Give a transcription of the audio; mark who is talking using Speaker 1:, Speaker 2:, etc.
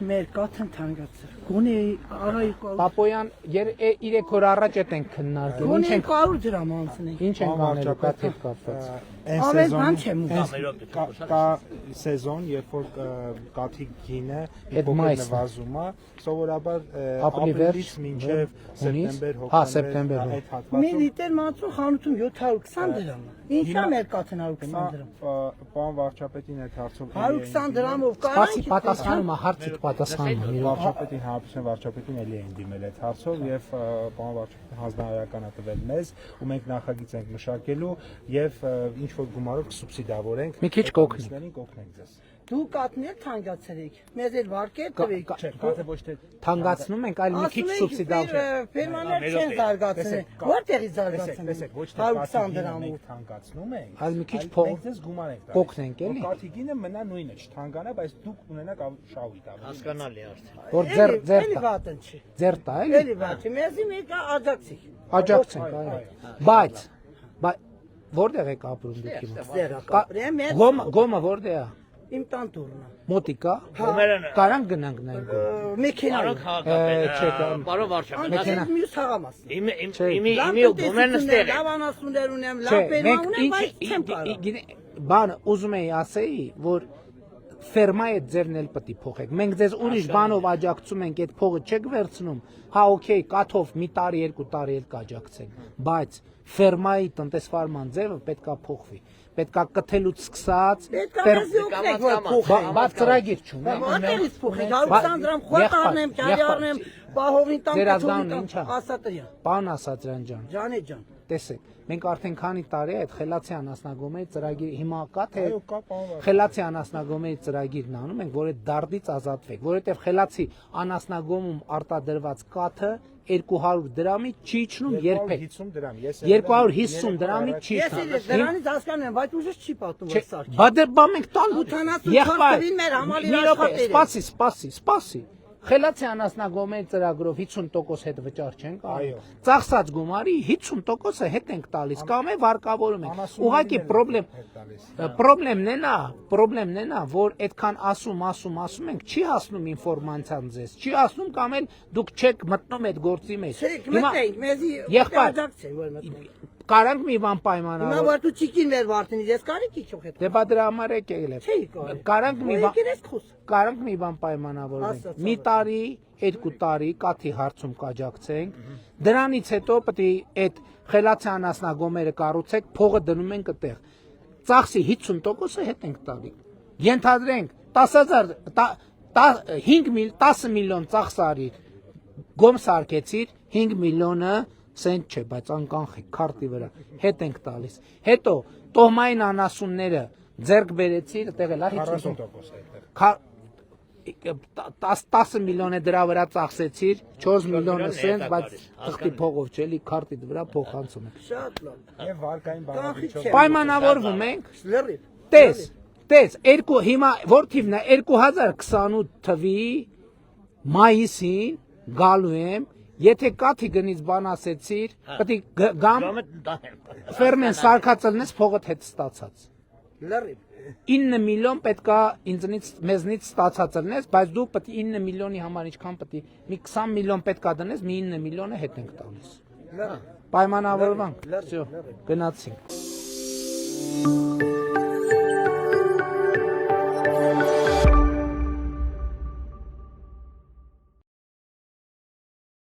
Speaker 1: Մեր կաթն թանկացել։ Գոնե արայի կալ։
Speaker 2: Պապոյան 3 օր առաջ էտ ենք քննարկել։
Speaker 1: Գոնե 100 դրամ անցնենք։
Speaker 2: Ինչ ենք անելու կաթ հետ կապված։
Speaker 1: Ավել բան չեմ
Speaker 3: Կա սեզոն, երբ որ կաթի գինը փոքր նվազում է, սովորաբար ապրիլից մինչև սեպտեմբեր, հոկտեմբեր այդ հատվածում։
Speaker 1: Մի լիտր մածու խանութում 720 դրամ է։ Ինչա մեր կաթն 120 դրամ։
Speaker 3: Պարոն վարչապետին այդ հարցով
Speaker 1: 120 դրամով
Speaker 2: Սպասի պատասխանում է, հարցիդ պատասխանում է։
Speaker 3: վարչապետին, հանրապետության վարչապետին էլի են դիմել այդ հարցով եւ պարոն վարչապետը հանձնարարական է տվել մեզ ու մենք նախագիծ ենք մշակելու եւ ինչ որ գումարով կսուբսիդավորենք։
Speaker 2: Մի քիչ
Speaker 3: կօգնենք ձեզ։
Speaker 1: Դու կաթն էլ թանկացել եք։ Մեզ էլ վարկեր տվեք։
Speaker 3: Չէ, կաթը ոչ թե
Speaker 2: թանկացնում ենք, այլ մի քիչ սուբսիդավորենք։
Speaker 1: Ֆերմաներ չեն զարգացել։ Որտեղից զարգացել։
Speaker 3: Տեսեք, ոչ թե
Speaker 1: 120 դրամով
Speaker 3: թանկացնում ենք,
Speaker 2: այլ մի քիչ փող
Speaker 3: մենք ձեզ գումար ենք տալիս։
Speaker 2: կօգնենք էլի։
Speaker 3: Կաթի գինը մնա նույնը, չթանկանա, բայց դուք ունենաք շահույթ ավելի։
Speaker 4: Հասկանալի արդեն։
Speaker 2: Որ
Speaker 1: Էլի վատն չի։
Speaker 2: ձեր տա էլի։
Speaker 1: Էլի վատ չի։ Մեզի մեկը աջակցիկ։
Speaker 2: Աջակցենք, այո։ Բայց որտեղ եք ապրում դուք հիմա։
Speaker 1: Ձերա կապրեմ, մեր
Speaker 2: Գոմը որտեղ է։
Speaker 1: իմ տան տուրնա։
Speaker 2: Մոտիկա։
Speaker 4: Գումերն
Speaker 2: Կարանք գնանք նայենք։
Speaker 1: Մեքենայով։
Speaker 4: Պարոն վարչապետ,
Speaker 1: Ասես մյուս հաղամասն։
Speaker 4: իմի գումերն ստեղ է։
Speaker 1: Լավ անասուններ ունեմ, լավ ֆերմա ունեմ, բայց չեմ կարող։
Speaker 2: Բան ուզում էի ասեի, որ ֆերմա է ձերն էլ պետք է փոխեք։ Մենք ձեզ ուրիշ բանով աջակցում ենք, այդ փողը չեք վերցնում։ Հա, օքեյ, կաթով մի տարի, 2 տարի էլ կաջակցենք, բայց ֆերմայի տնտեսվարման ձևը պետքա փոխվի։ Պետքա կթելուց սկսած բայց ծրագիր չունեմ։
Speaker 1: Որտեղից փոխեք 120 դրամ խոտ առնեմ, ճարի առնեմ, պահովին տամ ասատրյան։
Speaker 2: Պարոն Ասատրյան ջան։
Speaker 1: Ջանե ջան։
Speaker 2: Տեսեք, մենք արդեն քանի տարի է այդ խելացի անասնագոմերի ծրագիր հիմա կա թե խելացի անասնագոմերի ծրագիրն անում ենք, որ այդ դարդից ազատվեք, որովհետև խելացի անասնագոմում արտադրված կաթը 200 դրամի չի իջնում երբեք։ 250 դրամի չի
Speaker 1: իջնում։ Ես դրանից հասկանում եմ, բայց ուժս չի պատում որ սարքի։
Speaker 2: Բա մենք տան
Speaker 1: 84-ին մեր համալիր աշխատել։
Speaker 2: Սպասի։ Խելացի անասնագոմերի ծրագրով 50% հետ վճար չենք անում։ Ծախսած գումարի 50%-ը հետ ենք տալիս կամ է վարկավորում ենք։ Ուղղակի պրոբլեմն է նա, որ այդքան ասում ենք, չի հասնում ինֆորմացիան ձեզ, չի հասնում կամ էլ դուք չեք մտնում այդ գործի մեջ։
Speaker 1: Մտնենք, մեզի աջակցեն, որ մտնենք։
Speaker 2: Կարանք մի բան պայմանավորել։
Speaker 1: Հիմա որ դու ճիկին մեր վարդենից, ես կարիք իջող հետ։
Speaker 2: Դե բա դրա համար եկել եմ։
Speaker 1: Չի կարող։
Speaker 2: Կարանք մի բան պայմանավորենք։ Մի տարի, 2 տարի կաթի հարցում կաջակցենք։ Դրանից հետո պետք է այդ խելացի անասնագոմերը կառուցեք, փողը դնում ենք այդտեղ։ Ծախսի 50%-ը հետ ենք տալի։ Ենթադրենք 10 միլիոն ծախս արիր, գոմ սարքեցիր, 5 միլիոնը սենտ չէ, բայց անկանխիկ քարտի վրա հետ ենք տալիս։ Հետո տոհմային անասունները ձեռք բերեցիր, այդտեղ էլ 10 միլիոն է դրա վրա ծախսեցիր, 4 միլիոնը սենտ, բայց թղթի փողով չէ, էլի քարտի վրա փոխանցում ենք։
Speaker 1: Շատ լավ։
Speaker 3: Եվ վարկային բանալիչով
Speaker 2: Պայմանավորվում ենք։ Տես, հիմա որ թիվն է 2028 թվի մայիսին գալու եմ, եթե կաթի գնից բան ասեցիր, պետք է գամ ֆերմեն սարքածելնես փողդ հետ ստացած։ 9 միլիոն պետքա մեզնից ստացած լնես, բայց դու պետք է 9 միլիոնի համար ինչքան պետք է մի 20 միլիոն պետքա դնես, մի 9 միլիոնը հետ ենք տալիս։ Պայմանավորվանք, գնացինք։